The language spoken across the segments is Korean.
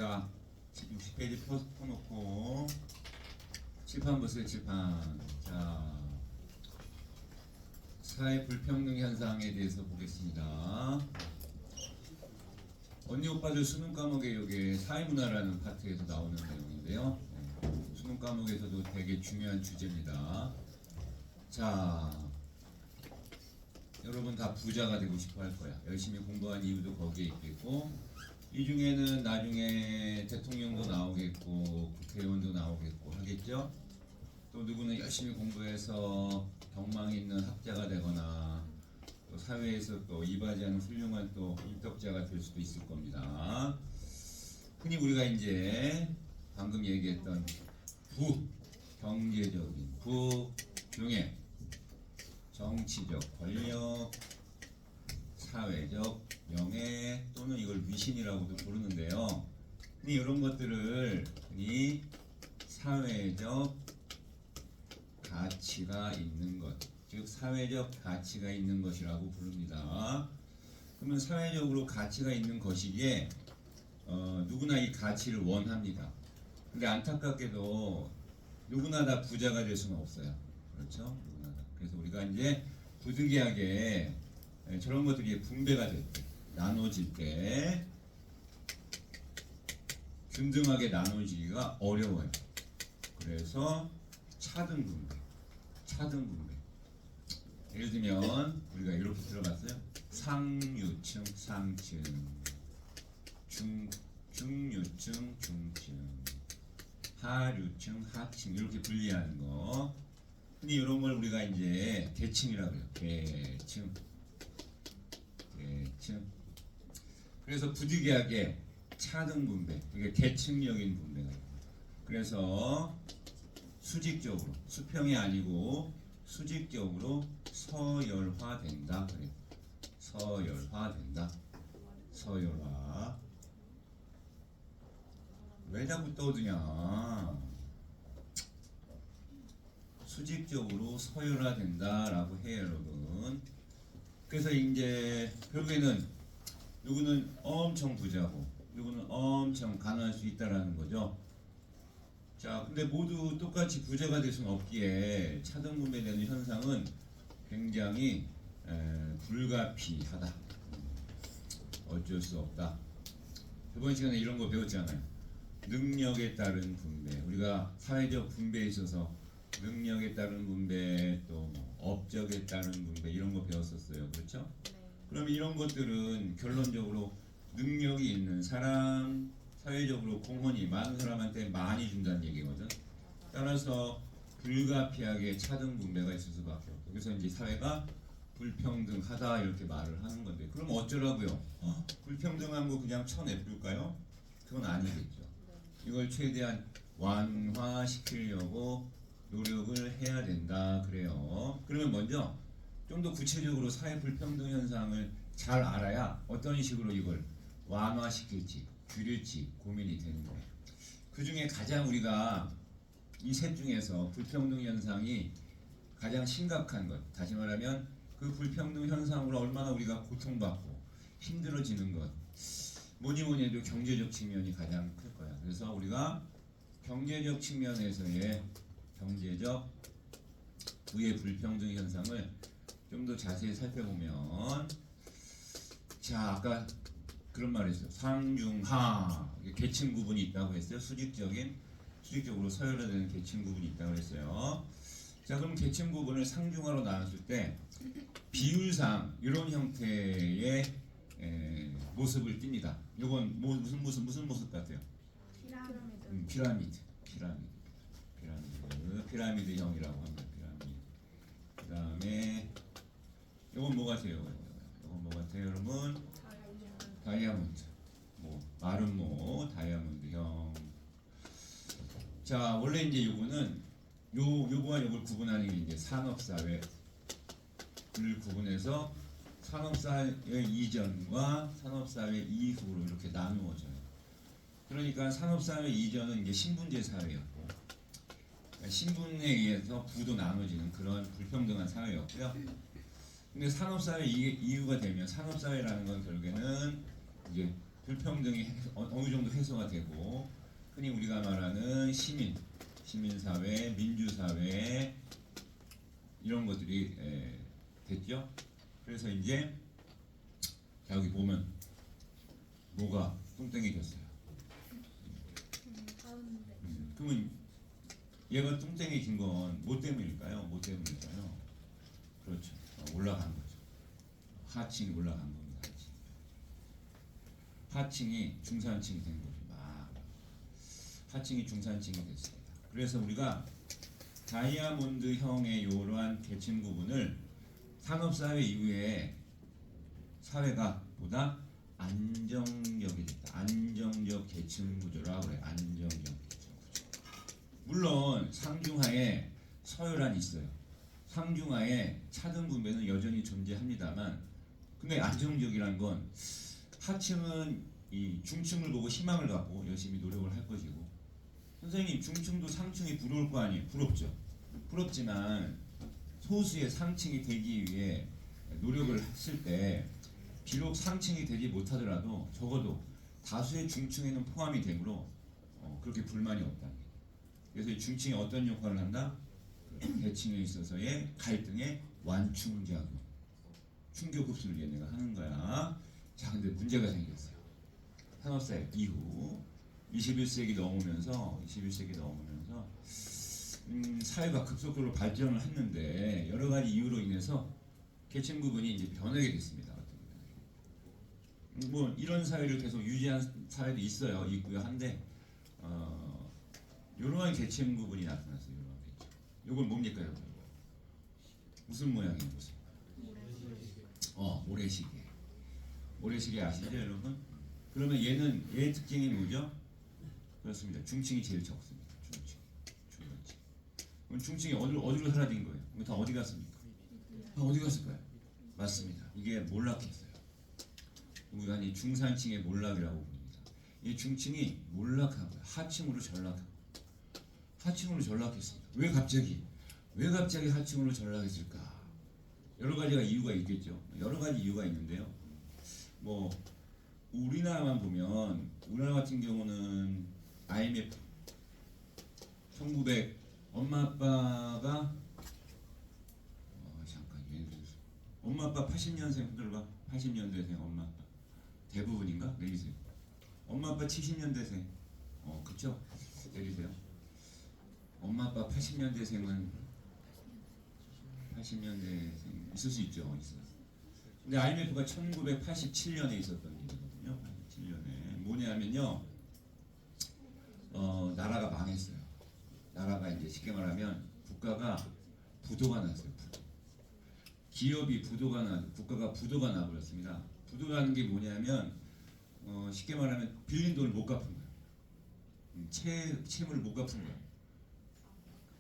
자, 60페이지 펴놓고 칠판 보세요. 칠판. 자, 사회 불평등 현상에 대해서 보겠습니다. 언니 오빠들 수능 과목에 여기 사회문화라는 파트에서 나오는 내용인데요. 수능 과목에서도 되게 중요한 주제입니다. 자, 여러분 다 부자가 되고 싶어 할 거야. 열심히 공부한 이유도 거기에 있겠고, 이 중에는 나중에 대통령도 나오겠고 국회의원도 나오겠고 하겠죠. 또 누구는 열심히 공부해서 경망 있는 학자가 되거나 또 사회에서 또 이바지하는 훌륭한 또 인덕자가 될 수도 있을 겁니다. 흔히 우리가 이제 방금 얘기했던 경제적인 부 중에 정치적 권력, 사회적 명예 또는 이걸 위신이라고도 부르는데요. 흔히 이런 것들을 흔히 사회적 가치가 있는 것, 즉 사회적 가치가 있는 것이라고 부릅니다. 그러면 사회적으로 가치가 있는 것이기에 누구나 이 가치를 원합니다. 근데 안타깝게도 누구나 다 부자가 될 수는 없어요. 그렇죠? 누구나 다. 그래서 우리가 이제 부득이하게 저런 것들이 분배가 될 때, 나눠질 때 균등하게 나눠지기가 어려워요. 그래서 차등 분배. 예를 들면 우리가 이렇게 들어봤어요. 상류층, 상층, 중류층, 중층, 하류층, 하층 이렇게 분리하는 거. 근데 이런 걸 우리가 이제 계층이라고 해요. 계층. 그래서 부득이하게 차등 분배, 이게 계층적인 분배가 있습니다. 그래서 수직적으로, 수평이 아니고 수직적으로 서열화된다. 그래요. 서열화된다. 서열화. 왜 자꾸 떠드냐? 수직적으로 서열화된다라고 해요, 여러분. 그래서 이제 결국에는 누구는 엄청 부자고 누구는 엄청 가난할 수 있다라는 거죠. 자, 근데 모두 똑같이 부자가 될 수는 없기에 차등 분배되는 현상은 굉장히 불가피하다. 어쩔 수 없다. 이번 시간에 이런 거 배웠잖아요. 능력에 따른 분배. 우리가 사회적 분배에 있어서 능력에 따른 분배, 또 업적에 따른 분배 이런 거 배웠었어요. 그렇죠? 네. 그럼 이런 것들은 결론적으로 능력이 있는 사람, 사회적으로 공헌이 많은 사람한테 많이 준다는 얘기거든. 따라서 불가피하게 차등 분배가 있을 수밖에 없고, 그래서 이제 사회가 불평등하다 이렇게 말을 하는 건데, 그럼 어쩌라고요? 불평등한 거 그냥 쳐내둘까요? 그건 아니겠죠. 이걸 최대한 완화시키려고 노력을 해야 된다 그래요. 그러면 먼저 좀 더 구체적으로 사회 불평등 현상을 잘 알아야 어떤 식으로 이걸 완화시킬지 줄일지 고민이 되는 거예요. 그 중에 가장 우리가 이 셋 중에서 불평등 현상이 가장 심각한 것, 다시 말하면 그 불평등 현상으로 얼마나 우리가 고통받고 힘들어지는 것, 뭐니 해도 경제적 측면이 가장 클 거야. 그래서 우리가 경제적 측면에서의 경제적 부의 불평등 현상을 좀 더 자세히 살펴보면, 자, 아까 그런 말을 했어요. 상중하 계층 구분이 있다고 했어요. 수직적으로 서열화되는 계층 구분이 있다고 했어요. 자, 그럼 계층 구분을 상중하로 나눴을 때 비율상 이런 형태의 모습을 띱니다. 이건 무슨 모습 같아요? 피라미드형이라고 합니다. 피라미드. 그 다음에 이건 뭐 같아요? 이건 뭐 같아요, 여러분? 다이아몬드. 마름모 다이아몬드형. 자, 원래 이제 요거는 요거와 요걸 구분하는 게 이제 산업사회를 구분해서 산업사회 이전과 산업사회 이후로 이렇게 나누어져요. 그러니까 산업사회 이전은 이제 신분제 사회였고, 신분에 의해서 부도 나눠지는 그런 불평등한 사회였고요. 근데 산업사회 이후가 되면 산업사회라는 건 결국에는 이제 불평등이 어느 정도 해소가 되고 흔히 우리가 말하는 시민사회, 민주사회 이런 것들이 됐죠. 그래서 이제 자 여기 보면 뭐가 뚱땡해졌어요. 가운데. 그러면 얘가 뚱땡해진 건 뭐 때문일까요? 뭐 때문일까요? 그렇죠. 올라간 거죠. 하층이 올라간 겁니다. 하층이 중산층이 된 거죠. 막 하층이 중산층이 됐습니다. 그래서 우리가 다이아몬드형의 이러한 계층 구분을 산업사회 이후에 사회가 보다 안정적이 됐다. 안정적 계층 구조라고 그래. 안정적 계층 구조. 물론 상중하에 서열안이 있어요. 상중하에 차등 분배는 여전히 존재합니다만, 근데 안정적이란 건 하층은 이 중층을 보고 희망을 갖고 열심히 노력을 할 것이고, 선생님 중층도 상층이 부러울 거 아니에요. 부럽죠. 부럽지만 소수의 상층이 되기 위해 노력을 했을 때 비록 상층이 되지 못하더라도 적어도 다수의 중층에는 포함이 되므로 그렇게 불만이 없다. 그래서 이 중층이 어떤 역할을 한다? 계층에 있어서의 갈등의 완충작용, 충격 흡수를 얘네가 하는 거야. 자, 근데 문제가 생겼어요. 산업사회 이후 21세기 넘으면서 사회가 급속도로 발전을 했는데 여러 가지 이유로 인해서 계층 구분이 이제 변하게 됐습니다. 뭐 이런 사회를 계속 유지한 사회도 있고요. 한데 이러한 계층 구분이 나타났어요. 이러한 계층. 이건 뭡니까, 여러분? 무슨 모양이에요, 무슨? 모래시계. 모래시계 아시죠, 여러분? 그러면 얘의 특징이 뭐죠? 그렇습니다. 중층이 제일 적습니다. 중층. 그럼 중층이 어디로 사라진 거예요? 그럼 다 어디 갔습니까? 다 어디 갔을까요? 맞습니다. 이게 몰락했어요. 우리가 이 중산층의 몰락이라고 부릅니다. 이 중층이 몰락하고요. 하층으로 전락했습니다. 왜 갑자기 하층으로 전락했을까? 여러 가지가 이유가 있겠죠. 여러 가지 이유가 있는데요. 뭐 우리나라만 보면 우리나라 같은 경우는 IMF 1900 엄마 아빠가 엄마 아빠 80년생 들어봐. 80년대생 엄마 아빠 대부분인가? 내리세요. 엄마 아빠 70년대생 그쵸? 내리세요. 엄마 아빠 80년대생은 80년대생 있을 수 있죠. 근데 IMF가 1987년에 있었던 일이거든요. 87년에 뭐냐면요, 나라가 망했어요. 나라가 이제 쉽게 말하면 국가가 부도가 났어요. 기업이 국가가 부도가 나버렸습니다. 부도라는 게 뭐냐면 쉽게 말하면 빌린 돈을 못 갚은 거예요. 채무를 못 갚은 거예요.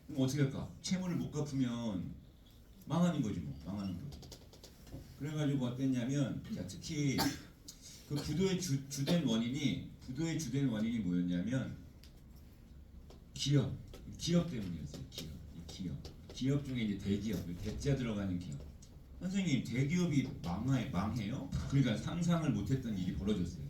그럼 어떻게 할까? 채무를 못 갚으면 망하는 거지 뭐. 망하는 거지. 그래가지고 어땠냐면, 자, 특히 그 부도의 주된 원인이 뭐였냐면 기업 때문이었어요. 기업 중에 이제 대기업, 대자 들어가는 기업. 선생님, 대기업이 망해요? 그러니까 상상을 못했던 일이 벌어졌어요.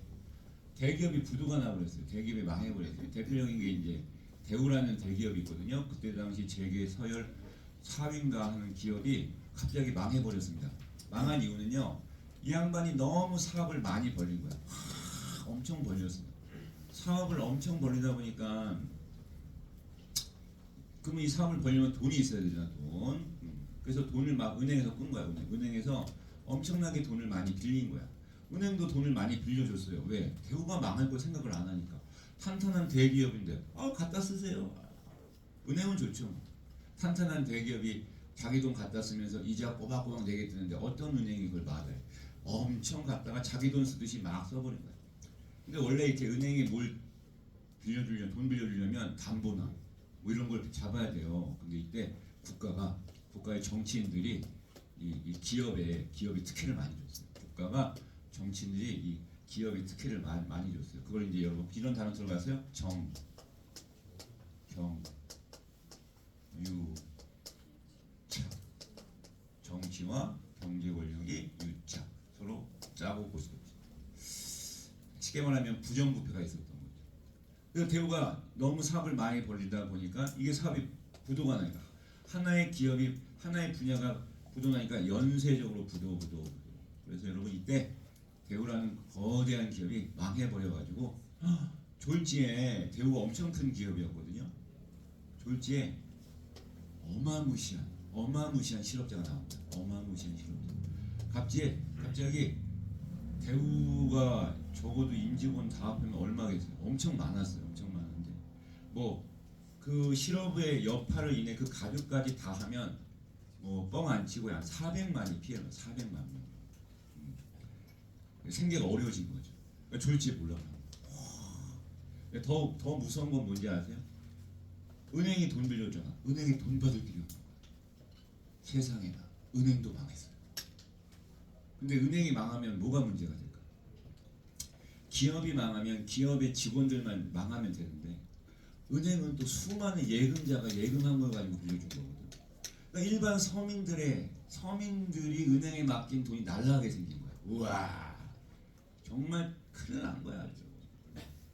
대기업이 부도가 나버렸어요. 대기업이 망해버렸어요. 대표적인 게 이제 대우라는 대기업이 있거든요. 그때 당시 재계 서열 4위인가 하는 기업이 갑자기 망해버렸습니다. 망한 이유는요, 이 양반이 너무 사업을 많이 벌린 거야. 엄청 벌렸습니다. 사업을 엄청 벌리다 보니까, 그러면 이 사업을 벌려면 돈이 있어야 되잖아, 돈. 그래서 돈을 막 은행에서 꾼 거야. 은행에서 엄청나게 돈을 많이 빌린 거야. 은행도 돈을 많이 빌려줬어요. 왜? 대우가 망할 걸 생각을 안 하니까. 탄탄한 대기업인데 갖다 쓰세요. 은행은 좋죠. 탄탄한 대기업이 자기 돈 갖다 쓰면서 이자 꼬박꼬박 내겠다는데 어떤 은행이 그걸 받아요? 엄청 갖다가 자기 돈 쓰듯이 막 써버린 거예요. 근데 원래 이렇게 은행이 뭘 돈 빌려주려면 담보나 뭐 이런 걸 잡아야 돼요. 근데 이때 국가의 정치인들이 이 기업의 특혜를 많이 줬어요. 국가가 정치인들이 이 기업의 특혜를 많이 줬어요. 그걸 이제 여러분 이런 단어 들어가세요. 정치와 경제 권력이 유착, 서로 짜고 고스톱. 쉽게 말하면 부정부패가 있었던 거죠. 그래서 대우가 너무 사업을 많이 벌리다 보니까 이게 사업이 부도가 나니까 하나의 기업이 하나의 분야가 부도나니까 연쇄적으로 부도. 그래서 여러분 이때 대우라는 거대한 기업이 망해버려가지고 졸지에 대우가 엄청 큰 기업이었거든요. 졸지에 어마무시한 실업자가 나옵니다. 어마무시한 실업자. 갑자기 대우가 적어도 임직원 다 합하면 얼마겠어요? 엄청 많았어요. 엄청 많은데 뭐 그 실업의 여파를 인해 그 가족까지 다 하면 뭐 뻥 안 치고 한 400만이 피해요. 400만 명. 생계가 어려워진 거죠. 그러니까 졸지에 몰락하는 거예요. 더 무서운 건 뭔지 아세요? 은행이 돈 빌려줬잖아. 은행에 돈 받을 길이 없는 거야. 세상에나 은행도 망했어요. 근데 은행이 망하면 뭐가 문제가 될까? 기업이 망하면 기업의 직원들만 망하면 되는데 은행은 또 수많은 예금자가 예금한 걸 가지고 빌려준 거거든. 그러니까 일반 서민들이 은행에 맡긴 돈이 날라가게 생긴 거야. 우와, 정말 큰일 난 거야. 아주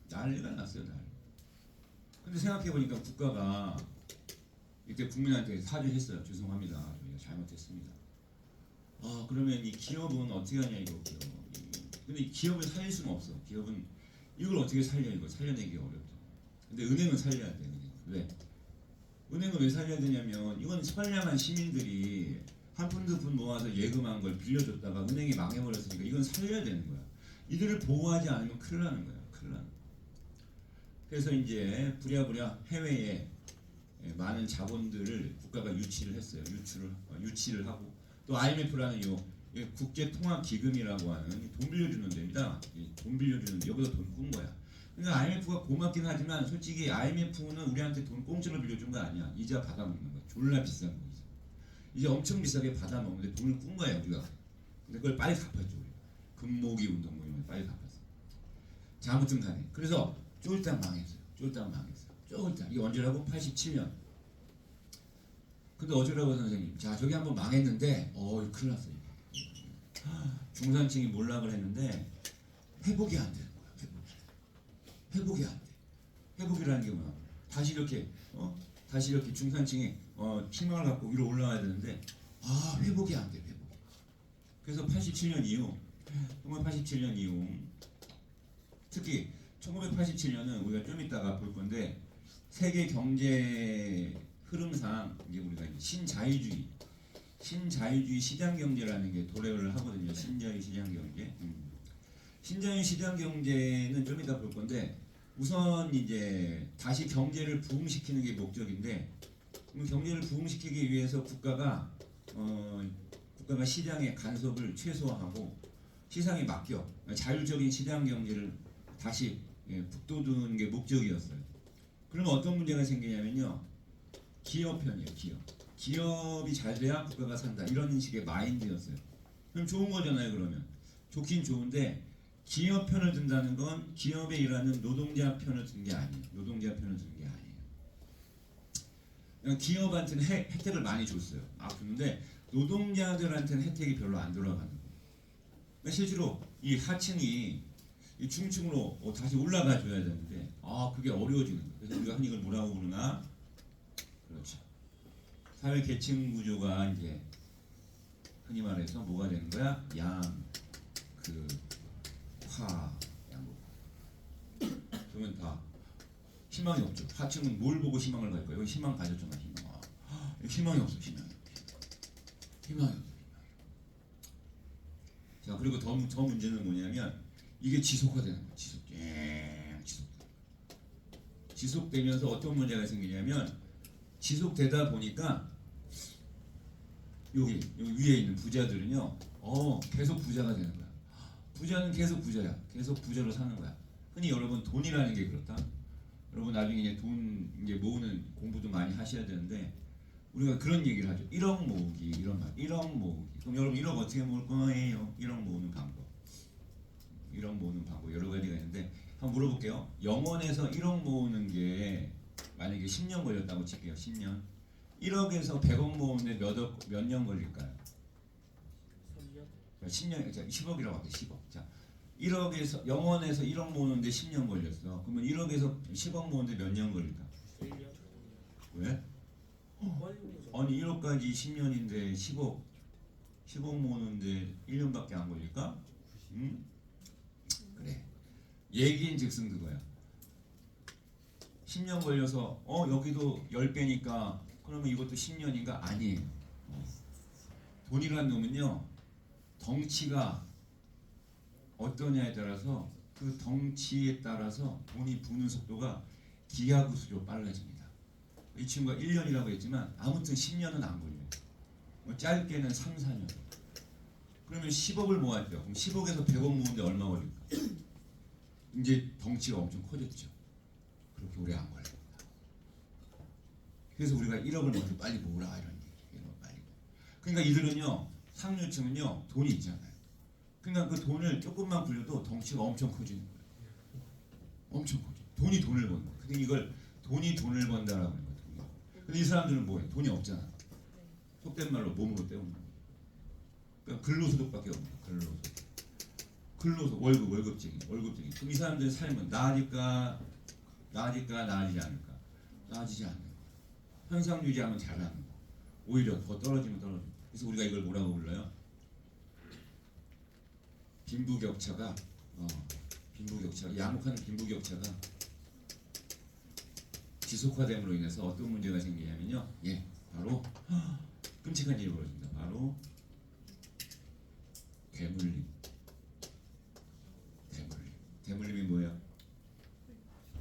난리가 났어요. 근데 생각해 보니까 국가가 이때 국민한테 사죄했어요. 죄송합니다. 저희가 잘못했습니다. 그러면 이 기업은 어떻게 하냐 이거고요. 근데 이 기업을 살릴 수는 없어. 기업은 이걸 어떻게 살려 이거 살려내기 어렵죠. 근데 은행은 살려야 돼. 왜? 은행은 왜 살려야 되냐면 이건 선량한 시민들이 한 푼 두 푼 모아서 예금한 걸 빌려줬다가 은행이 망해버렸으니까 이건 살려야 되는 거야. 이들을 보호하지 않으면 큰일 나는 거야. 큰일 나는 거야. 그래서 이제 부랴부랴 해외에 많은 자본들을 국가가 유치를 했어요. 유치를 하고 또 IMF라는 국제통화기금이라고 하는 돈 빌려주는 데입니다. 돈 빌려주는 데 여기서 돈 꾼 거야. 그러니까 IMF가 고맙긴 하지만 솔직히 IMF는 우리한테 돈 공짜로 빌려준 거 아니야. 이자 받아먹는 거야. 졸라 비싼 거 이제 엄청 비싸게 받아먹는데 돈을 꾼 거야 우리가. 근데 그걸 빨리 갚았죠. 우리가. 금모기 운동 모임을 빨리 갚았어. 자, 아무튼 간에 그래서 쫄딱 망했어요. 쫄딱. 이게 언제라고? 87년. 근데 어쩌라고 선생님? 자, 저기 한번 망했는데 큰일 났어요. 중산층이 몰락을 했는데 회복이 안 되는 거야. 회복이 안 돼. 회복이라는 게 뭐야? 다시 이렇게 중산층이 희망을 갖고 위로 올라와야 되는데 회복이 안 돼. 회복이. 그래서 87년 이후 특히 1987년은 우리가 좀 이따가 볼 건데 세계 경제 흐름상 이제 우리가 신자유주의 시장 경제라는 게 도래를 하거든요. 신자유 시장 경제. 신자유 시장 경제는 좀 이따 볼 건데 우선 이제 다시 경제를 부흥시키는 게 목적인데 경제를 부흥시키기 위해서 국가가 시장의 간섭을 최소화하고 시장에 맡겨 자율적인 시장 경제를 다시 북돋우는 게 목적이었어요. 그러면 어떤 문제가 생기냐면요. 기업 편이에요. 기업이 잘 돼야 국가가 산다. 이런 식의 마인드였어요. 그럼 좋은 거잖아요. 그러면 좋긴 좋은데 기업 편을 든다는 건 기업에 일하는 노동자 편을 든 게 아니에요. 그냥 기업한테는 혜택을 많이 줬어요. 그런데 노동자들한테는 혜택이 별로 안 돌아가는 거예요. 그러니까 실제로 이 하층이 이 중층으로 다시 올라가 줘야 되는데 그게 어려워지는 거예요. 그래서 우리가 흔히 이걸 뭐라고 부르나? 그렇죠. 사회 계층 구조가 이제 흔히 말해서 뭐가 되는 거야? 그러면 다 희망이 없죠. 하층은 뭘 보고 희망을 가질 거예요? 희망 가졌잖아. 희망이 없어. 희망이 없어. 자, 그리고 더 문제는 뭐냐면 이게 지속화되는 거야. 지속되면서 어떤 문제가 생기냐면 지속되다 보니까 여기 위에 있는 부자들은요 계속 부자가 되는 거야. 부자는 계속 부자야. 계속 부자로 사는 거야. 흔히 여러분 돈이라는 게 그렇다. 여러분 나중에 이제 돈 이제 모으는 공부도 많이 하셔야 되는데 우리가 그런 얘기를 하죠. 1억 모으기 이런 말. 1억 모으기. 그럼 여러분 1억 어떻게 모을 거예요? 1억 모으는 방법 여러 가지가 있는데 한번 물어볼게요. 영원에서 1억 모으는 게 만약에 10년 걸렸다고 칠게요. 10년. 1억에서 100억 모으는데 몇 년 걸릴까요? 10년. 10억이라고 할게요. 10억. 자, 1억에서 0원에서 1억 모으는데 10년 걸렸어. 그러면 1억에서 10억 모으는데 몇 년 걸릴까? 1년? 왜? 빨리 모으죠. 아니 1억까지 10년인데 10억 모으는데 1년밖에 안 걸릴까? 응? 그래. 얘기인즉슨 그거야. 10년 걸려서 여기도 10배니까 그러면 이것도 10년인가? 아니에요. 돈이라는 놈은요 덩치가 어떠냐에 따라서 그 덩치에 따라서 돈이 부는 속도가 기하급수로 빨라집니다. 이 친구가 1년이라고 했지만 아무튼 10년은 안 걸려요. 짧게는 3, 4년. 그러면 10억을 모았죠. 그럼 10억에서 100억 모으는데 얼마 걸릴까? 이제 덩치가 엄청 커졌죠. 그렇게 오래 안 걸립니다. 그래서 우리가 1억을 먼저 빨리 모으라 이런 얘기예요. 빨리. 그러니까 이들은요 상류층은요 돈이 있잖아요. 그러니까 그 돈을 조금만 굴려도 덩치가 엄청 커지는 거예요. 엄청 커져. 돈이 돈을 버는 거예요. 근데 이걸 돈이 돈을 번다라고 하는 거예요. 근데 이 사람들은 뭐예요? 돈이 없잖아. 속된 말로 몸으로 때우는 거예요. 그러니까 근로소득밖에 없는 거예요. 근로소득, 월급쟁이. 그럼 이 사람들의 삶은 나아지지 않을까? 나아지지 않는 거예요. 현상 유지하면 잘하는 거. 오히려 더 떨어지면 떨어지고. 그래서 우리가 이걸 뭐라고 불러요? 빈부격차가 야목하는 빈부격차가 지속화됨으로 인해서 어떤 문제가 생기냐면요. 바로 끔찍한 일이 벌어집니다. 바로 대물림. 대물림이 뭐예요?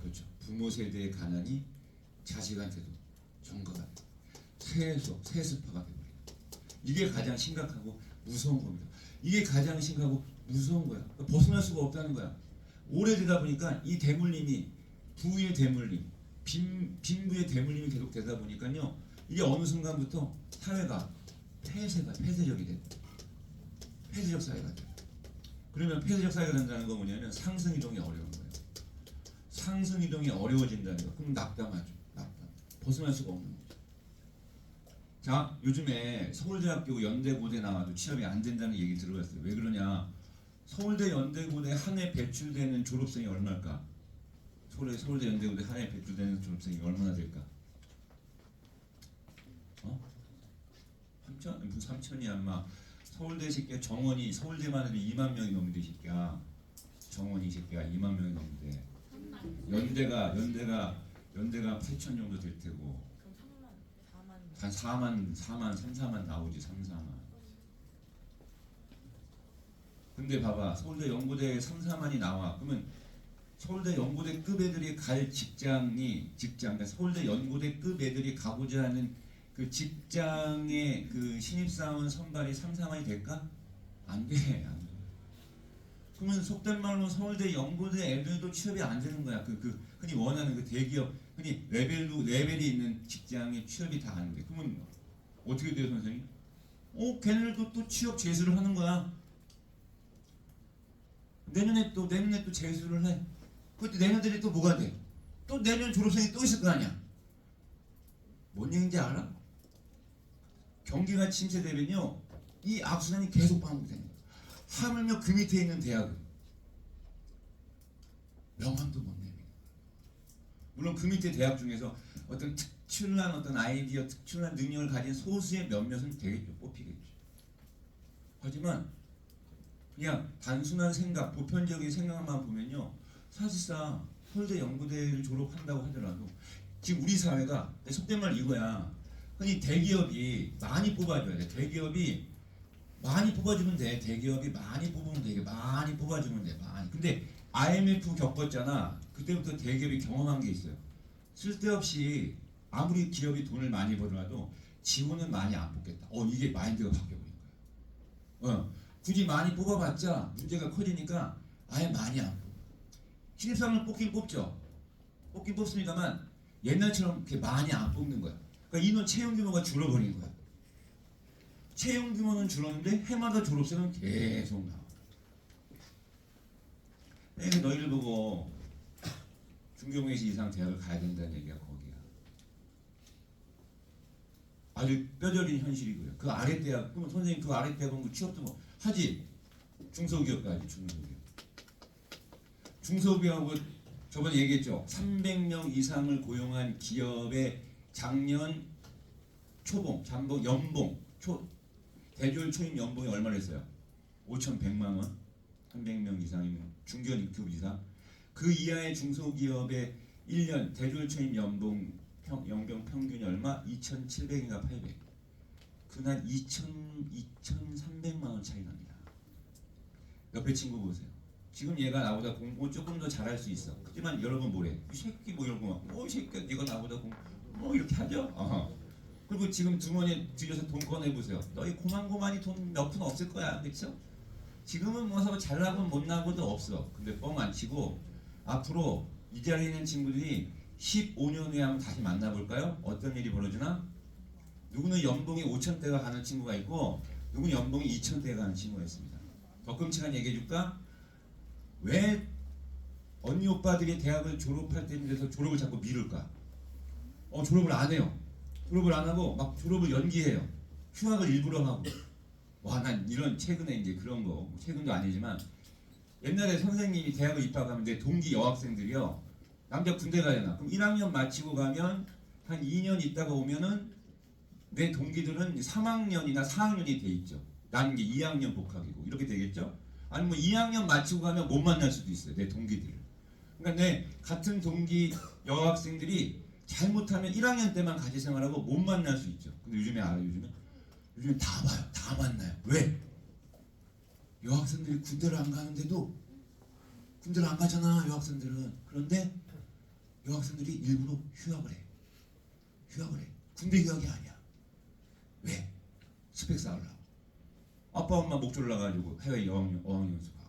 그렇죠. 부모 세대의 가난이 자식한테도 전가가 돼요. 세습화가 되버립니다. 이게 가장 심각하고 무서운 겁니다. 이게 가장 심각하고 무서운 거야. 벗어날 수가 없다는 거야. 오래되다 보니까 이 대물림이 부의 대물림, 빈부의 대물림이 계속 되다 보니까요. 이게 어느 순간부터 사회가 폐쇄적이 돼. 폐쇄적 사회가 돼. 그러면 폐쇄적 사회가 된다는 건 뭐냐면 상승 이동이 어려운 거예요. 상승 이동이 어려워진다는 거. 그럼 낙담하죠. 벗어날 수가 없는 거죠. 자, 요즘에 서울대학교 연대고대 나와도 취업이 안 된다는 얘기 들어봤어요. 왜 그러냐? 서울대 연대고대 한 해 배출되는 졸업생이 얼마일까? 서울대 연대고대 한 해 배출되는 졸업생이 얼마나 될까? 3천? 무슨 3천이야 아마. 서울대 새끼야 정원이 서울대만 해도 2만 명이 넘는데 새끼야. 정원이 새끼가 2만 명이 넘는데. 연대가 8천 정도 될 테고. 한 3, 4만 나오지. 3, 4만. 근데 봐봐 서울대 연고대 3, 4만이 나와. 그러면 서울대 연고대급 애들이 갈 그러니까 서울대 연고대급 애들이 가고자 하는 그 직장의 그 신입사원 선발이 3, 4만이 될까? 안 돼. 그러면 속된 말로 서울대 연고대 애들도 취업이 안 되는 거야. 그 흔히 원하는 그 대기업 흔히 레벨이 있는 직장에 취업이 다 안 돼. 그러면 어떻게 돼요, 선생님? 걔네들도 또 취업 재수를 하는 거야. 내년에 또 재수를 해. 그때 내년들이 또 뭐가 돼? 또 내년 졸업생이 또 있을 거 아니야. 뭔 얘기인지 알아? 경기가 침체되면요, 이 악순환이 계속 반복되는 거야. 하물며 그 밑에 있는 대학은 명함도 못 내밀어. 물론 그 밑에 대학 중에서 어떤 특출난 어떤 아이디어, 특출난 능력을 가진 소수의 몇몇은 되겠죠, 뽑히겠죠. 하지만 그냥 단순한 생각, 보편적인 생각만 보면요, 사실상 서울대 연구대를 졸업한다고 하더라도 지금 우리 사회가 속된 말 이거야. 흔히 대기업이 많이 뽑아줘야 돼. 대기업이 많이 뽑아주면 돼. 대기업이 많이 뽑으면 돼. 많이 뽑아주면 돼. 많이. 근데 IMF 겪었잖아. 그때부터 대기업이 경험한 게 있어요. 쓸데없이 아무리 기업이 돈을 많이 벌어도 지원은 많이 안 뽑겠다. 이게 마인드가 바뀌어버린 거야. 굳이 많이 뽑아봤자 문제가 커지니까 아예 많이 안 뽑아. 신입사원을 뽑긴 뽑죠. 뽑긴 뽑습니다만 옛날처럼 그렇게 많이 안 뽑는 거야. 그러니까 인원 채용 규모가 줄어버린 거야. 채용 규모는 줄었는데 해마다 졸업생은 계속 나와. 그러니까 너희를 보고 중경외시 이상 대학을 가야 된다는 얘기가 거기야. 아주 뼈저린 현실이고요. 그 아래 대학, 그러면 선생님 그 아래 대학 공부 취업도 뭐 하지. 중소기업까지 중소기업. 중소기업은 저번에 얘기했죠. 300명 이상을 고용한 기업의 작년 초봉, 잠봉, 연봉, 대졸 초임 연봉이 얼마나 했어요? 5,100만 원. 300명 이상이면 중견기업 이상. 그 이하의 중소기업의 1년 대졸 초임 연봉 연봉 평균이 얼마? 2,700인가 800. 그날 2,300만 원 차이 납니다. 옆에 친구 보세요. 지금 얘가 나보다 공부 조금 더 잘할 수 있어. 하지만 여러분 뭐래? 이 새끼 뭐 이러고 막, 이 새끼야 네가 나보다 공부 이렇게 하죠. 그리고 지금 주머니에 들여서 돈 꺼내 보세요. 너희 고만고만이 돈 몇 푼 없을 거야, 그렇죠? 지금은 뭐 서로 잘나고 못나고도 없어. 근데 뻥 안 치고 앞으로 이 자리에 있는 친구들이 15년 후에 한번 다시 만나볼까요? 어떤 일이 벌어지나? 누구는 연봉이 5,000대가 가는 친구가 있고 누구는 연봉이 2,000대가 가는 친구가 있습니다. 더 끔찍한 얘기 해줄까? 왜 언니 오빠들이 대학을 졸업할 때쯤 돼서 졸업을 자꾸 미룰까? 졸업을 안 해요. 졸업을 안 하고 막 졸업을 연기해요. 휴학을 일부러 하고. 와, 난 이런 최근에 이제 그런 거 최근도 아니지만 옛날에 선생님이 대학을 입학하면 내 동기 여학생들이요. 남자 군대 가잖아. 그럼 1학년 마치고 가면 한 2년 있다가 오면은 내 동기들은 3학년이나 4학년이 돼 있죠. 나는 이제 2학년 복학이고 이렇게 되겠죠. 아니면 뭐 2학년 마치고 가면 못 만날 수도 있어요. 내 동기들을. 그러니까 내 같은 동기 여학생들이 잘못하면 1학년 때만 같이 생활하고 못 만날 수 있죠. 근데 요즘에 알아요. 요즘에 다 봐요. 다 만나요. 왜? 여학생들이 군대를 안 가는데도 군대를 안 가잖아. 여학생들은. 그런데 여학생들이 일부러 휴학을 해. 군대 휴학이 아니야. 왜? 스펙 쌓으려고. 아빠 엄마 목 졸라가지고 해외 어학연수 가.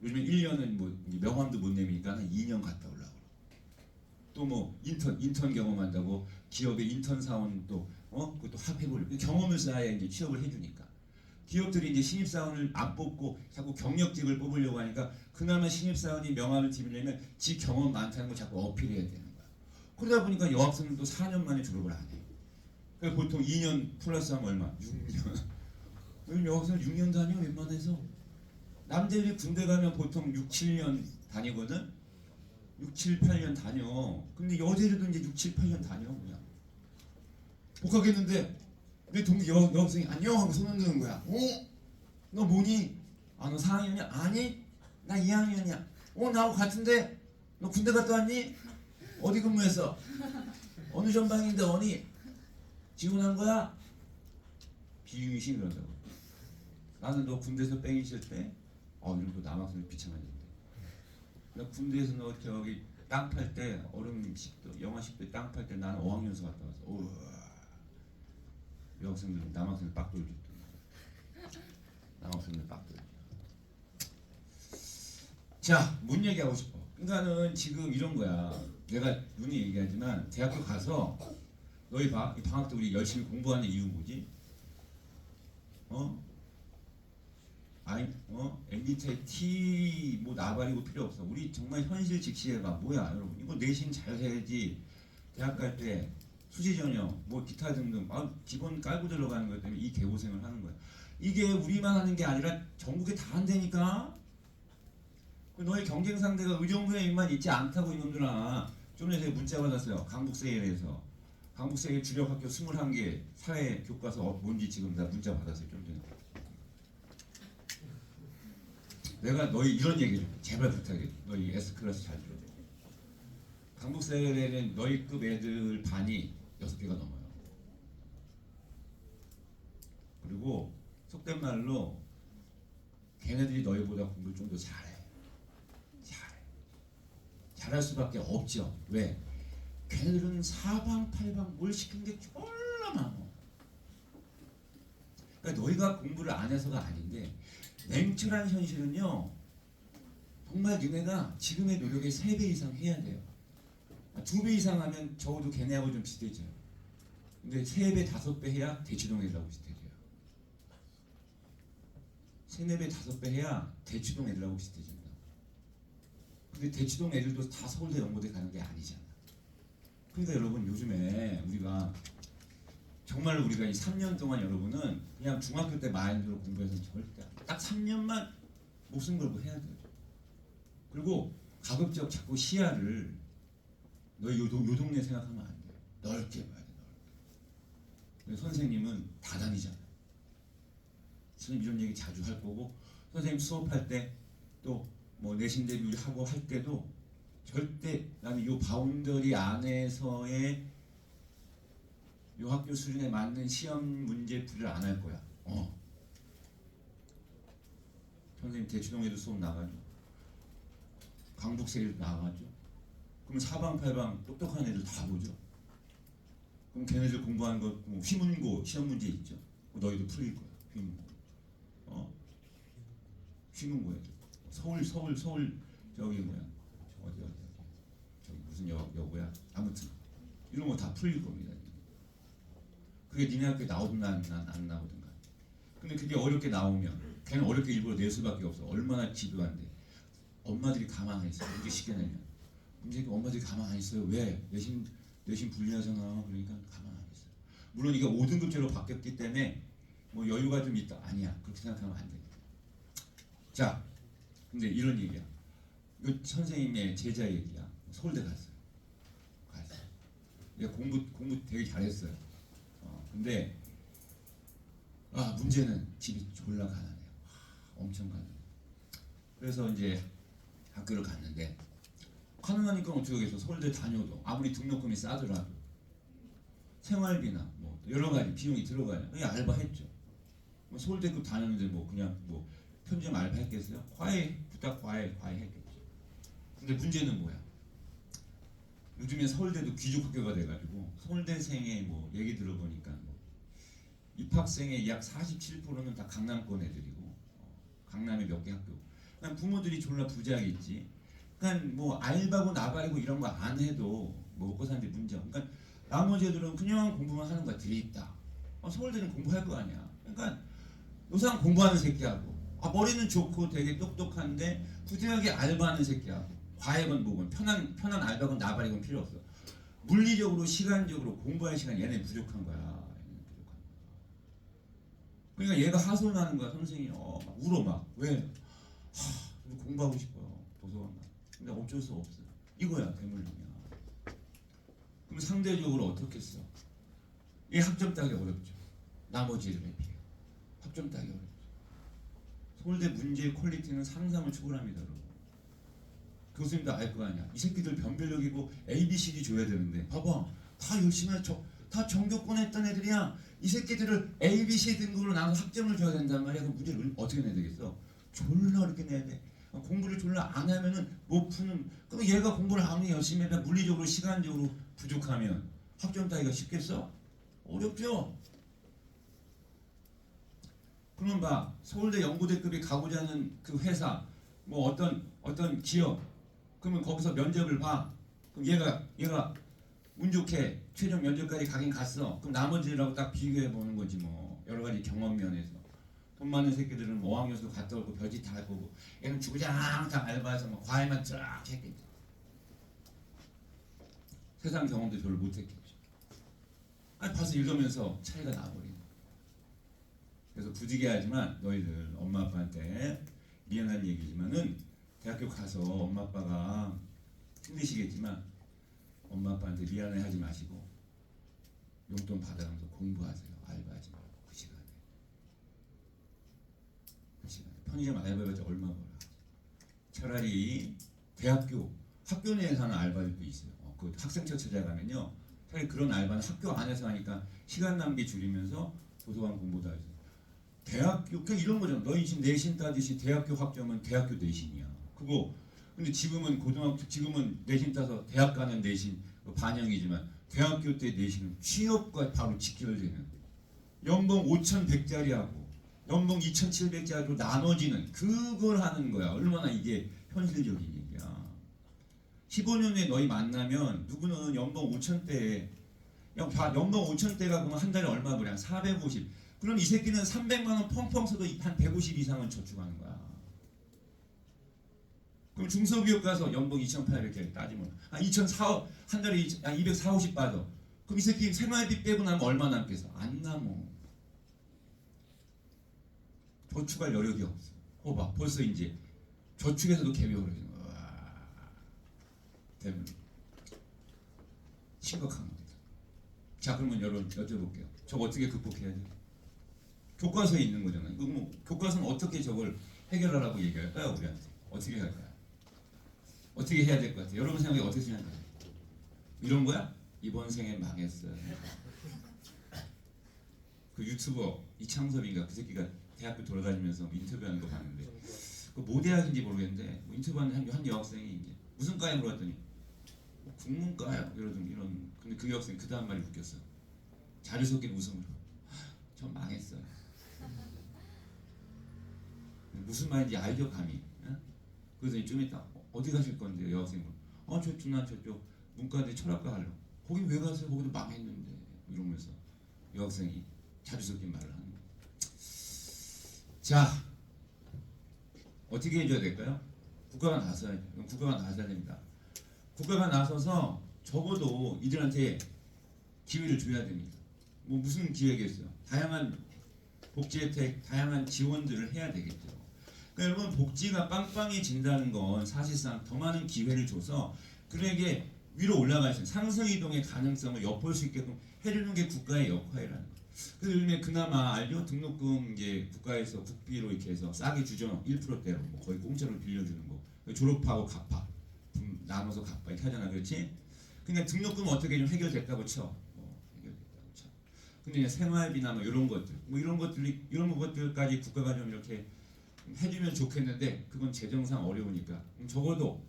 요즘에 1년은 뭐 명함도 못 내미니까 한 2년 갔다 오려고. 또 뭐 인턴 경험한다고 기업의 인턴 사원 또 그것도 합해보려고. 경험을 쌓아야 이제 취업을 해주니까. 기업들이 이제 신입사원을 안 뽑고 자꾸 경력직을 뽑으려고 하니까 그나마 신입사원이 명함을 드리려면 지 경험 많다는 걸 자꾸 어필해야 되는 거야. 그러다 보니까 여학생들도 4년 만에 졸업을 안 해. 그래서 보통 2년 플러스하면 얼마? 6년. 요즘 여학생은 6년 다녀 웬만해서. 남들이 군대 가면 보통 6, 7년 다니거든. 6, 7, 8년 다녀. 근데 여자들도 이제 6, 7, 8년 다녀 그냥. 복학했는데 내 동기 여학생이 안녕 하고 손 흔드는 거야. 너 뭐니? 너 4학년이야? 아니 나 2학년이야. 나하고 같은데 너 군대 갔다 왔니? 어디 근무했어? 어느 전방인데 어디? 지원한 거야? 비유이시 그런다고. 나는 너 군대에서 뺑이 칠 때 이런 거 남학생이 비참한데. 나 군대에서 너 저기 땅 팔 때 얼음 10도 영하 10도 땅 팔 때 나는 어학연수 갔다 왔어. 여학생들 남학생들 빡 돌리죠. 남학생들 빡 돌리죠. 자, 뭔 얘기하고 싶어? 그러니까는 지금 이런 거야. 내가 눈이 얘기하지만 대학교 가서 너희 봐. 이 방학 때 우리 열심히 공부하는 이유 뭐지? MBTI T 뭐 나발이고 필요 없어. 우리 정말 현실 직시해봐. 뭐야 여러분. 이거 내신 잘 해야지. 대학 갈 때 수시 전형 뭐 기타 등등 기본 깔고 들어가는 것 때문에 이 개고생을 하는 거야. 이게 우리만 하는 게 아니라 전국에 다 한다니까. 너희 경쟁 상대가 의정부에만 있지 않다고 이놈들아. 좀 전에 제가 문자 받았어요. 강북세일에서. 강북세일 주력학교 21개 사회 교과서 뭔지 지금 나 문자 받았어요. 좀 전에. 내가 너희 이런 얘기를 제발 부탁해. 너희 S클래스 잘 들어. 강북세일에는 너희급 애들 반이 6개가 넘어요. 그리고 속된 말로 걔네들이 너희보다 공부를 좀 더 잘해. 잘할 수밖에 없죠. 왜? 걔네들은 사방팔방 뭘 시킨 게 졸라 많어. 그러니까 너희가 공부를 안 해서가 아닌데 냉철한 현실은요. 정말 너네가 지금의 노력의 3배 이상 해야 돼요. 2배 이상 하면 적어도 걔네하고 좀 비슷해져요. 근데 3배, 5배 해야 대치동 애들하고 비슷해져요. 3, 4배, 5배 해야 대치동 애들하고 비슷해진다. 근데 대치동 애들도 다 서울대 연고대 가는 게 아니잖아. 그러니까 여러분 요즘에 우리가 정말 우리가 이 3년 동안 여러분은 그냥 중학교 때 마인드로 공부해서 절대 딱 3년만 목숨 걸고 해야 돼요. 그리고 가급적 자꾸 시야를 너희 요 동네 생각하면 안 돼. 넓게 봐야 돼. 넓게. 선생님은 다단이잖아요. 선생님 이런 얘기 자주 할 거고, 선생님 수업할 때 또 뭐 내신 대비 하고 할 때도 절대 나는 요 바운더리 안에서의 요 학교 수준에 맞는 시험 문제 풀이를 안 할 거야. 선생님 대치동에도 수업 나가죠. 강북세에도 나가죠. 그럼 사방팔방 똑똑한 애들 다 보죠. 그럼 걔네들 공부하는 거 뭐 휘문고 시험 문제 있죠. 너희도 풀릴 거야. 휘문고. 휘문고 애들. 서울 저기 뭐야. 어디 저기 무슨 여고야. 아무튼 이런 거 다 풀릴 겁니다. 그게 니네 학교에 나오든 안 나오든가. 근데 그게 어렵게 나오면 걔는 어렵게 일부러 낼 수밖에 없어. 얼마나 집요한데. 엄마들이 가만 안 있어. 문제 쉽게 내면. 문제 엄마들이 가만 안 있어요. 왜? 내신 불리하잖아. 그러니까 가만 안 있어. 물론 이게 5등급제로 바뀌었기 때문에 뭐 여유가 좀 있다. 아니야. 그렇게 생각하면 안 돼. 자, 근데 이런 얘기야. 이거 선생님의 제자 얘기야. 서울대 갔어요. 얘가 공부 되게 잘했어요. 근데 문제는 집이 졸라 가난해요. 엄청 가난해. 그래서 이제 학교를 갔는데 가능하니까 어떻게 하겠어. 서울대 다녀도 아무리 등록금이 싸더라도 생활비나 뭐 여러 가지 비용이 들어가요. 그냥 알바했죠. 뭐 서울대급 다녔는데 뭐 그냥 뭐 편점 알바했겠어요? 부탁 과외 했겠죠. 근데 문제는 뭐야? 요즘에 서울대도 귀족학교가 돼가지고 서울대생의 뭐 얘기 들어보니까 뭐 입학생의 약 47%는 다 강남권 애들이고 강남에 몇 개 학교. 그냥 부모들이 졸라 부자겠지. 그러니까 뭐 알바고 나발이고 이런 거 안 해도 먹고 사는데 문제. 그러니까 나머지 애들은 그냥 공부만 하는 거야. 들이 있다. 서울대는 공부할 거 아니야. 그러니까 요상 공부하는 새끼하고 머리는 좋고 되게 똑똑한데 부지하게 알바하는 새끼하고 과외건 뭐건 편한 알바건 나발이건 필요 없어. 물리적으로 시간적으로 공부할 시간 얘네 부족한 거야. 그러니까 얘가 하소연하는 거야. 선생님이 막 울어 막. 왜? 공부하고 싶어요. 도서관 가. 근데 어쩔 수 없어. 이거야 대물림이야. 그럼 상대적으로 어떻게 써? 이 학점 따기 어렵죠. 나머지 애들에 비해 학점 따기 어렵죠. 서울대 문제의 퀄리티는 상상을 초월합니다. 여러분. 교수님도 알 거 아니야. 이 새끼들 변별력이고 ABCD 줘야 되는데 봐봐. 다 열심히 다 전교권 했던 애들이야. 이 새끼들을 ABC 등급으로 나눠서 학점을 줘야 된단 말이야. 그럼 문제를 어떻게 내야 되겠어? 졸라 어렵게 내야 돼. 공부를 졸라 안 하면은 못 푸는. 그럼 얘가 공부를 아무리 열심히 해도 물리적으로 시간적으로 부족하면 학점 따기가 쉽겠어? 어렵죠. 그럼 봐. 서울대 연구대급이 가고자 하는 그 회사 뭐 어떤 기업 그러면 거기서 면접을 봐. 그럼 얘가 운 좋게 최종 면접까지 가긴 갔어. 그럼 나머지라고 딱 비교해 보는 거지 뭐. 여러 가지 경험 면에서. 돈 많은 새끼들은 뭐 어학연수 갔다 오고 별짓 다 할 거고 얘는 주구장창 알바해서 뭐 과외만 쫙 했겠지. 세상 경험도 별로 못 했겠지. 봐서 읽으면서 차이가 나버리네. 그래서 부지기하지만 너희들 엄마 아빠한테 미안한 얘기지만은 대학교 가서 엄마 아빠가 힘드시겠지만 엄마 아빠한테 미안해하지 마시고 용돈 받아가면서 공부하세요. 알바하지 말고 그 시간에. 편의점 알바해봤자 얼마 벌어. 차라리 학교 내에서 하는 알바들도 있어요. 그 학생처 찾아가면요. 차라리 그런 알바는 학교 안에서 하니까 시간 낭비 줄이면서 도서관 공부도 하죠. 대학교 그냥 이런 거잖아. 너희 지금 내신 따듯이 대학교 학점은 대학교 내신이야. 그거 근데 지금은 지금은 내신 따서 대학 가는 내신 반영이지만 대학교 때 내신은 취업과 바로 직결되는 연봉 5,100짜리하고 연봉 2,700짜리로 나눠지는 그걸 하는 거야. 얼마나 이게 현실적인 얘기야. 15년 후에 너희 만나면 누구는 연봉 5,000대에 연봉 5,000대가 그러면 한 달에 얼마 벌냐? 450. 그럼 이 새끼는 300만 원 펑펑 써도 한 150 이상은 저축하는 거야. 그럼 중소기업 가서 연봉 2,800짜리 따지면 한 달에 240 받아. 그럼 이 새끼 생활비 빼고 나면 얼마 남겠어? 안 남어. 저축할 여력이 없어. 봐봐, 벌써 이제 저축에서도 계획을 해주는 거야. 되면 심각한 겁니다. 자, 그러면 여러분 여쭤볼게요. 저거 어떻게 극복해야 돼요? 교과서에 있는 거잖아요. 그럼 뭐 교과서는 어떻게 저걸 해결하라고 얘기할까요? 우리한테 어떻게 할까요? 어떻게 해야 될 것 같아요? 여러분 생각에 어떻게 생각해요? 이런 거야? 이번 생에 망했어요. 그 유튜버 이창섭인가 그 새끼가 대학교 돌아다니면서 인터뷰하는 거 봤는데 그 모 대학인지 모르겠는데 뭐 인터뷰하는 한 여학생이 이제 무슨 과에 물어봤더니 뭐 국문과요 이런 근데 그 여학생이 그 다음 말이 웃겼어. 자주 섞인 웃음으로 전 망했어요. 무슨 말인지 알죠 감히. 예? 그래서 좀 이따 어디 가실 건데요 여학생이 난 저쪽 문과인데 철학과 하려고. 거기 왜 가세요? 거기도 망했는데 이러면서 여학생이 자주 섞인 말을 하는 거예요. 자, 어떻게 해줘야 될까요? 국가가 나서야 됩니다. 국가가 나서서 적어도 이들한테 기회를 줘야 됩니다. 뭐 무슨 기회겠어요? 다양한 복지 혜택, 다양한 지원들을 해야 되겠죠. 그러니까 여러분 복지가 빵빵해진다는 건 사실상 더 많은 기회를 줘서 그에게 위로 올라갈 수 있는 상승 이동의 가능성을 엿볼 수 있게끔 해주는 게 국가의 역할이라는 거예요. 그래서 요즘에 그나마 알죠? 등록금 이제 국가에서 국비로 이렇게 해서 싸게 주죠. 1%대로 뭐 거의 공짜로 빌려주는 거. 졸업하고 갚아. 나눠서 갚아 이렇게 하잖아, 그렇지? 그러니까 등록금 어떻게 좀 해결될까고 쳐. 해결됐다고 쳐. 근데 이제 생활비나 뭐 이런 것들, 이런 것들까지 국가가 좀 이렇게 해주면 좋겠는데 그건 재정상 어려우니까 적어도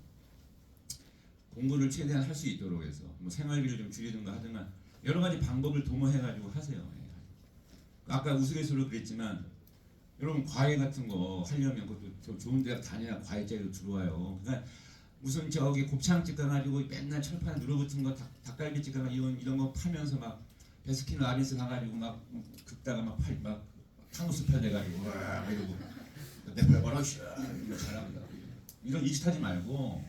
공부를 최대한 할 수 있도록 해서 뭐 생활비를 좀 줄이든가 하든가 여러 가지 방법을 도모해가지고 하세요. 예. 아까 우스갯소리로 그랬지만 여러분 과외 같은 거 하려면 그것도 좋은 대학 다녀야 과외자리로 들어와요. 그러니까 무슨 저기 곱창집 가가지고 맨날 철판에 눌어붙은 거 닭갈비집 가가 이런 거 파면서 막 베스킨 라빈스 가가지고 막 긁다가 막 타노스 펴대가지고 와 이러고 내가 뭐라고 이거 잘합니다. 이런 이짓 하지 말고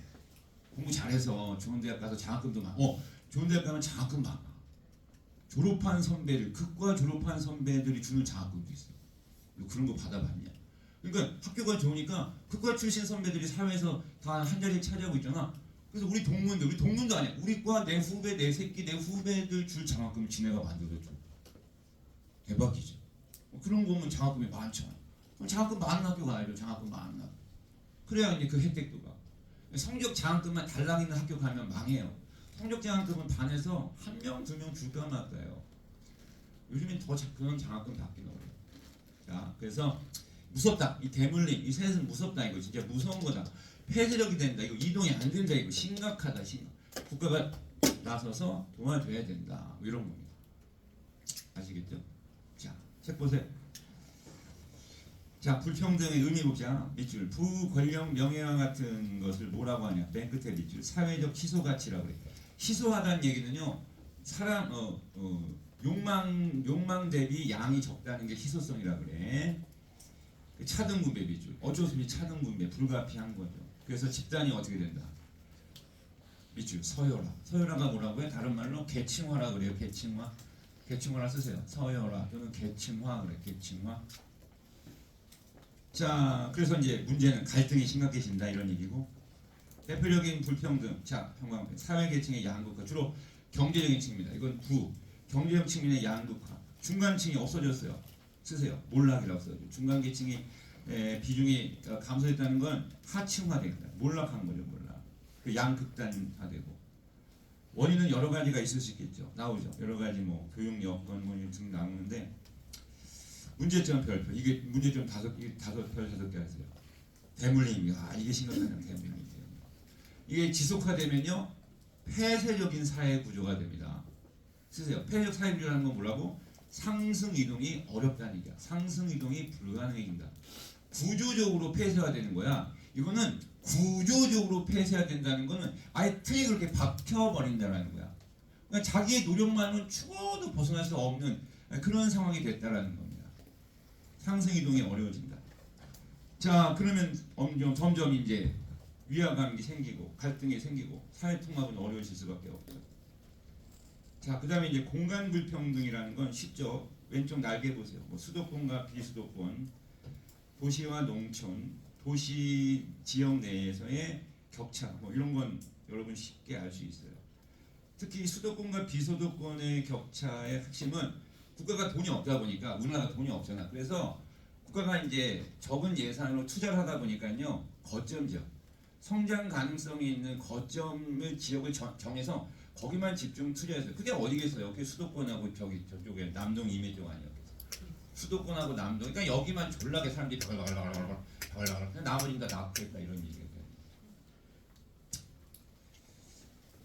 공부 잘해서 좋은 대학 가서 장학금도 좋은 대학 가면 장학금 많아. 졸업한 선배들, 극과 졸업한 선배들이 주는 장학금도 있어요. 그런 거 받아봤냐? 그러니까 학교가 좋으니까 극과 출신 선배들이 사회에서 다 한 자리를 차지하고 있잖아. 그래서 우리 동문도 아니야. 우리 과 내 후배, 내 새끼, 내 후배들 줄 장학금 지네가 만들어줘. 대박이죠. 그런 거 보면 장학금이 많죠. 그럼 장학금 많은 학교 가야죠. 장학금 많은 학교. 그래야 이제 그 혜택도 가. 성적 장학금만 달랑 있는 학교 가면 망해요. 성적 장학금은 반에서 1명, 2명 줄까 말까요. 요즘엔 더 그런 장학금 받기는 어려워요. 자, 그래서 무섭다. 이 대물림, 이 셋은 무섭다. 이거 진짜 무서운 거다. 폐쇄력이 된다. 이거 이동이 안 된다. 이거 심각하다. 국가가 나서서 도와줘야 된다. 뭐 이런 겁니다. 아시겠죠? 자, 책 보세요. 자, 불평등의 의미 보자. 밑줄. 부권력 명예와 같은 것을 뭐라고 하냐. 맨 끝에 밑줄. 사회적 희소 가치라고 그래. 희소하다는 얘기는요. 사람 욕망 대비 양이 적다는 게 희소성이라고 그래. 차등분배 밑줄. 어쩔 수 없이 차등분배 불가피한 거죠. 그래서 집단이 어떻게 된다. 밑줄. 서열화. 서열화가 뭐라고 해? 다른 말로 계층화라고 그래요. 계층화라 쓰세요. 서열화 또는 계층화 그래. 계층화. 자, 그래서 이제 문제는 갈등이 심각해진다 이런 얘기고 대표적인 불평등. 자, 형광펜 사회계층의 양극화 주로 경제적인 측면입니다. 이건 경제적 측면의 양극화. 중간층이 없어졌어요. 쓰세요. 몰락이라고 써요. 중간계층이 비중이 감소했다는 건 하층화됩니다. 몰락한 거죠. 몰락. 그 양극단화되고 원인은 여러 가지가 있을 수 있겠죠. 나오죠. 여러 가지 뭐 교육 여건 뭐 등 나오는데 문제점 별표. 이게 문제점 다섯 개 하세요. 대물림. 이게 심각한 대물림이에요. 이게 지속화되면요 폐쇄적인 사회 구조가 됩니다. 쓰세요. 폐쇄적 사회 구조라는 건 뭐라고? 상승 이동이 어렵다는 얘기야. 상승 이동이 불가능해진다. 구조적으로 폐쇄화되는 거야. 이거는 구조적으로 폐쇄화된다는 거는 아예 틀이 그렇게 박혀버린다는 거야. 그러니까 자기의 노력만은 죽어도 벗어날 수 없는 그런 상황이 됐다라는 겁니다. 상승 이동이 어려워진다. 자, 그러면 점점 이제 위화감이 생기고 갈등이 생기고 사회 통합은 어려워질 수밖에 없고요. 자, 그다음에 이제 공간 불평등이라는 건 쉽죠. 왼쪽 날개 보세요. 뭐 수도권과 비수도권, 도시와 농촌, 도시 지역 내에서의 격차, 뭐 이런 건 여러분 쉽게 알 수 있어요. 특히 수도권과 비수도권의 격차의 핵심은 국가가 돈이 없다 보니까 우리나라가 돈이 없잖아. 그래서 국가가 이제 적은 예산으로 투자를 하다 보니까요 거점 지역, 성장 가능성이 있는 거점을 지역을 정해서 거기만 집중 투자했어요. 그게 어디겠어요? 그게 수도권하고 저쪽에 남동 이메 쪽 아니었겠어요? 수도권하고 남동, 그러니까 여기만 졸라게 사람들이 그냥 나머지는 다 낙후했다 이런 얘기예요.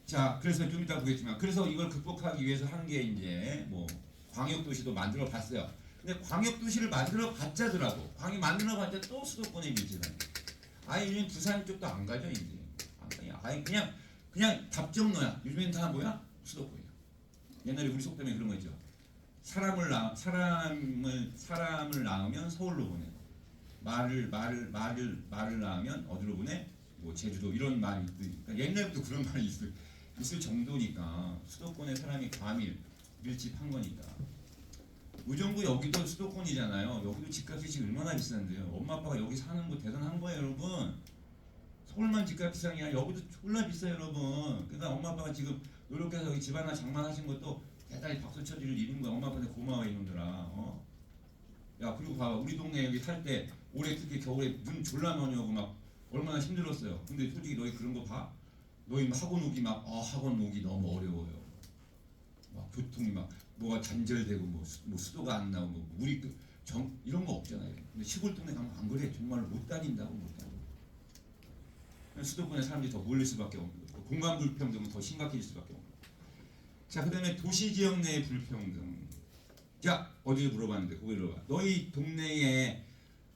자, 그래서 좀 이따 보겠지만, 그래서 이걸 극복하기 위해서 한 게 이제 뭐 광역 도시도 만들어 봤어요. 근데 광역 도시를 만들어 봤자더라고. 광역 만들어 봤자 또 수도권에 밀집하네. 아예 요즘 부산 쪽도 안 가죠 이제. 안 가요. 아예 그냥 답정너야. 요즘엔 다 뭐야? 수도권이야. 옛날에 우리 속담에 그런 거 있죠. 사람을 낳으면 서울로 보내. 말을 낳으면 어디로 보내? 뭐 제주도 이런 말이 그러니까 옛날부터 그런 말이 있을 정도니까 수도권에 사람이 과밀 밀집한 거니까. 의정부 여기도 수도권이잖아요. 여기도 집값이 지금 얼마나 비싼데요. 엄마 아빠가 여기 사는 거 대단한 거예요, 여러분. 서울만 집값 비싼 게 아니라 여기도 졸라 비싸요, 여러분. 그러니까 엄마 아빠가 지금 노력해서 여기 집 하나 장만하신 것도 대단히 박수 쳐줄 일인 거야. 엄마 아빠한테 고마워 이놈들아. 야, 그리고 봐봐, 우리 동네 여기 살 때 올해 특히 겨울에 눈 졸라 많이 오고 막 얼마나 힘들었어요. 근데 솔직히 너희 그런 거 봐? 너희 학원 오기 학원 오기 너무 어려워요. 막 교통이 막 뭐가 단절되고 뭐 수도가 안 나오고 우리 이런 거 없잖아요. 근데 시골 동네 가면 안 그래. 정말로 못 다닌다고 못 다녀. 수도권에 사람들이 더 몰릴 수밖에 없는 거고 공간 불평등은 더 심각해질 수밖에 없는 거고. 자, 그다음에 도시 지역 내의 불평등. 자, 어디서 물어봤는데 거기 물어봐. 너희 동네에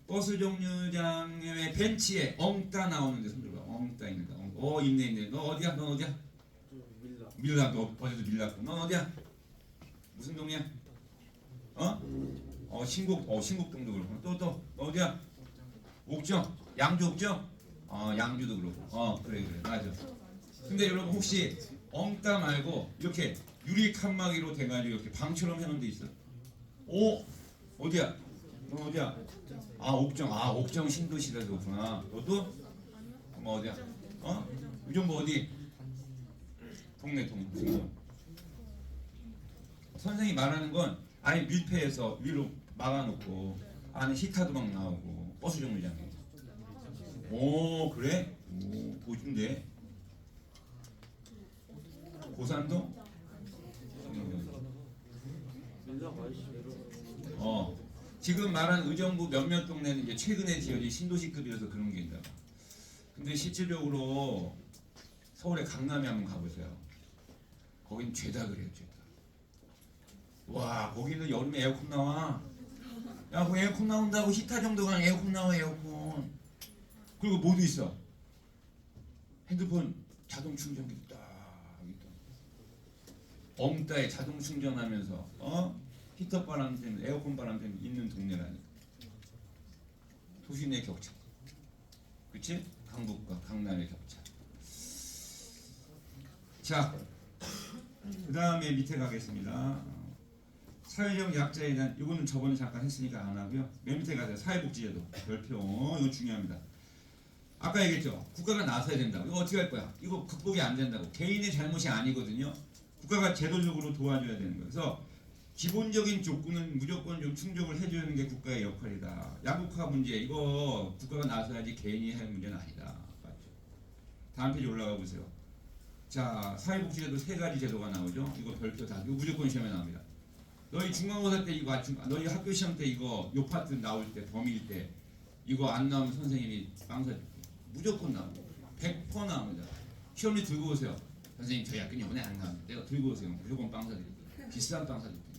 버스 정류장에 벤치에 엉따 나오는데 손 들어봐. 엉따 있는다. 있네. 너 어디야? 넌 어디야? 밀락. 너 어디서 밀락? 넌 어디야? 무슨 동이야? 신곡동도 그렇고. 또 너 어디야? 옥정. 양주 옥정? 양주도 그렇고. 그래 맞아. 근데 여러분 혹시 엉따 말고 이렇게 유리 칸막이로 돼가지고 이렇게 방처럼 해놓은 데 있어? 어디야? 너 어디야? 옥정 신도시라서 그렇구나. 너도? 뭐 어디야? 의정부 어디? 동네 무슨 동? 선생님이 말하는 건 아예 밀폐해서 위로 막아놓고 안에 히타도 막 나오고 버스 정류장에. 그래? 어딘데? 고산동? 지금 말한 의정부 몇몇 동네는 이제 최근에 지어진 신도시급이라서 그런 게 있나 봐. 근데 실질적으로 서울의 강남에 한번 가보세요. 거긴 죄다 그래요, 죄다. 와, 거기는 여름에 에어컨 나와. 야, 그 에어컨 나온다고 히타 정도가 에어컨 나와, 에어컨. 그리고 뭐도 있어. 핸드폰 자동 충전기 딱 있다. 엉따에 자동 충전하면서 히터 바람 때문에 에어컨 바람 때문에 있는 동네라니까. 도시 내 격차. 그치? 강북과 강남의 격차. 자, 그 다음에 밑에 가겠습니다. 사회적 약자에 대한 이거는 저번에 잠깐 했으니까 안 하고요. 맨 밑에 가세요. 사회복지제도 별표. 이거 중요합니다. 아까 얘기했죠. 국가가 나서야 된다고. 이거 어떻게 할 거야? 이거 극복이 안 된다고. 개인의 잘못이 아니거든요. 국가가 제도적으로 도와줘야 되는 거예요. 그래서 기본적인 조건은 무조건 좀 충족을 해주는 게 국가의 역할이다. 양극화 문제 이거 국가가 나서야지 개인이 할 문제는 아니다. 맞죠? 다음 페이지 올라가 보세요. 자, 사회복지제도 3가지 제도가 나오죠. 이거 별표 다. 이거 무조건 시험에 나옵니다. 너희 중간고사 때 이거 너희 학교 시험 때 이거 요 파트 나올 때 범위일 때 이거 안 나오면 선생님이 빵 사줄게. 무조건 나오고 100% 나옵니다. 시험지 들고 오세요. 선생님 저희 학교는 이번에 안 나왔는데 내가 들고 오세요. 무조건 빵 사드릴게요. 비싼 빵 사줄게요.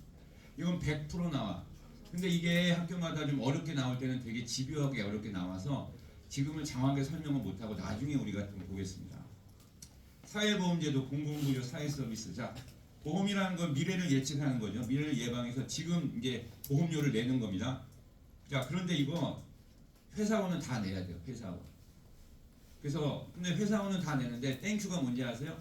이건 100% 나와. 근데 이게 학교마다 좀 어렵게 나올 때는 되게 집요하게 어렵게 나와서 지금은 장황하게 설명을 못하고 나중에 우리가 좀 보겠습니다. 사회보험제도, 공공구조, 사회서비스. 자, 보험이라는 건 미래를 예측하는 거죠. 미래를 예방해서 지금 이제 보험료를 내는 겁니다. 자, 그런데 이거 회사원은 다 내야 돼요. 회사원. 그래서 근데 회사원은 다 내는데 땡큐가 뭔지 아세요?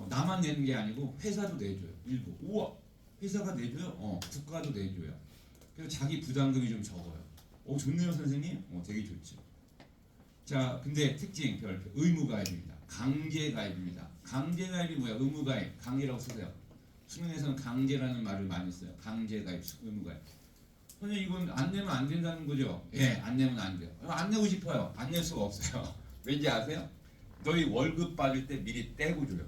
나만 내는 게 아니고 회사도 내줘요. 일부. 우와, 회사가 내줘요? 국가도 내줘요. 그래서 자기 부담금이 좀 적어요. 좋네요 선생님. 되게 좋죠. 자, 근데 특징 별표 의무가 아닙니다. 강제가입입니다. 강제가입이 뭐야? 의무가입. 강제라고 쓰세요. 수능에서는 강제라는 말을 많이 써요. 강제가입, 의무가입. 선생님 이건 안 내면 안 된다는 거죠? 예, 안 내면 안 돼요. 안 내고 싶어요. 안 낼 수가 없어요. 왠지 아세요? 너희 월급 받을 때 미리 떼고 줘요.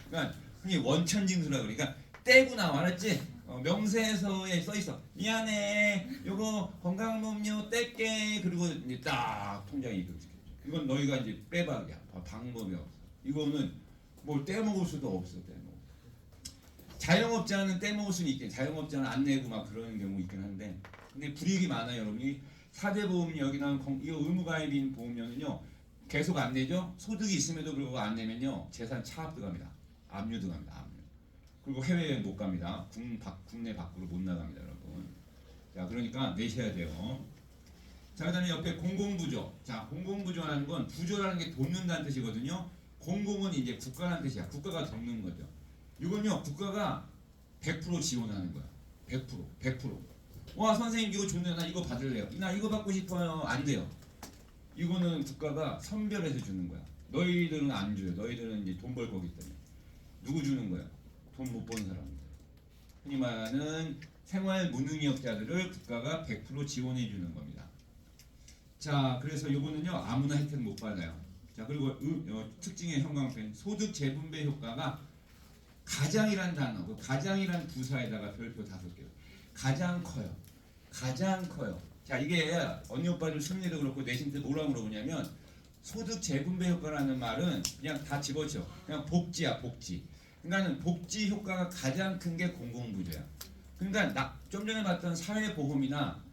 그러니까 흔히 원천징수라 그러니까 떼고 나와, 알았지? 명세서에 써 있어. 미안해, 요거 건강음료 뗄게. 그리고 이제 딱 통장에 입력시켜. 이건 너희가 이제 빼박이야. 방법이 없어. 이거는 뭘 떼먹을 수도 없어. 떼먹을. 자영업자는 떼먹을 수는 있긴. 자영업자는 안 내고 막 그러는 경우 있긴 한데, 근데 불이익이 많아요, 여러분이. 4대 보험이 여기 나온 이거 의무가입인 보험료는요 계속 안 내죠. 소득이 있음에도 불구하고 안 내면요 재산 차압 들어갑니다. 압류 들어갑니다. 압류. 그리고 해외여행 못 갑니다. 국내 밖으로 못 나갑니다, 여러분. 자, 그러니까 내셔야 돼요. 자, 그다음에 옆에 공공부조. 자, 공공부조라는 건 부조라는 게 돕는다는 뜻이거든요. 공공은 이제 국가라는 뜻이야. 국가가 돕는 거죠. 이건요 국가가 100% 지원하는 거야. 100%. 와, 선생님 이거 좋네요. 나 이거 받을래요. 나 이거 받고 싶어요. 안 돼요. 이거는 국가가 선별해서 주는 거야. 너희들은 안 줘요. 너희들은 이제 돈 벌 거기 때문에. 누구 주는 거야? 돈 못 버는 사람들. 흔히 말하는 생활 무능력자들을 국가가 100% 지원해 주는 겁니다. 자, 그래서 요거는요 아무나 혜택 못 받아요. 자, 그리고 특징의 형광펜 소득 재분배 효과가 가장이란 단어, 그 가장이란 부사에다가 별표 5개요. 가장 커요. 가장 커요. 자, 이게 언니 오빠들 심리도 그렇고 내신 때 뭐라고 물어보냐면 소득 재분배 효과라는 말은 그냥 다 집어쳐. 그냥 복지야, 복지. 그러니까는 복지 효과가 가장 큰 게 공공부조야. 그러니까 좀 전에 봤던 사회보험이나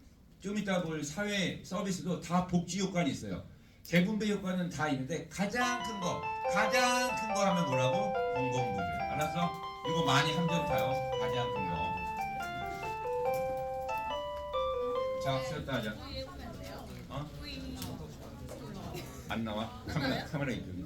좀 이따 볼 사회 서비스도 다 복지 효과는 있어요. 재분배 효과는 다 있는데 가장 큰 거 하면 뭐라고? 공공부조야. 알았어? 이거 많이 함정타요. 가장 큰 거. 자, 쉬었다 하자. 어? 안 나와? 카메라 이쪽에.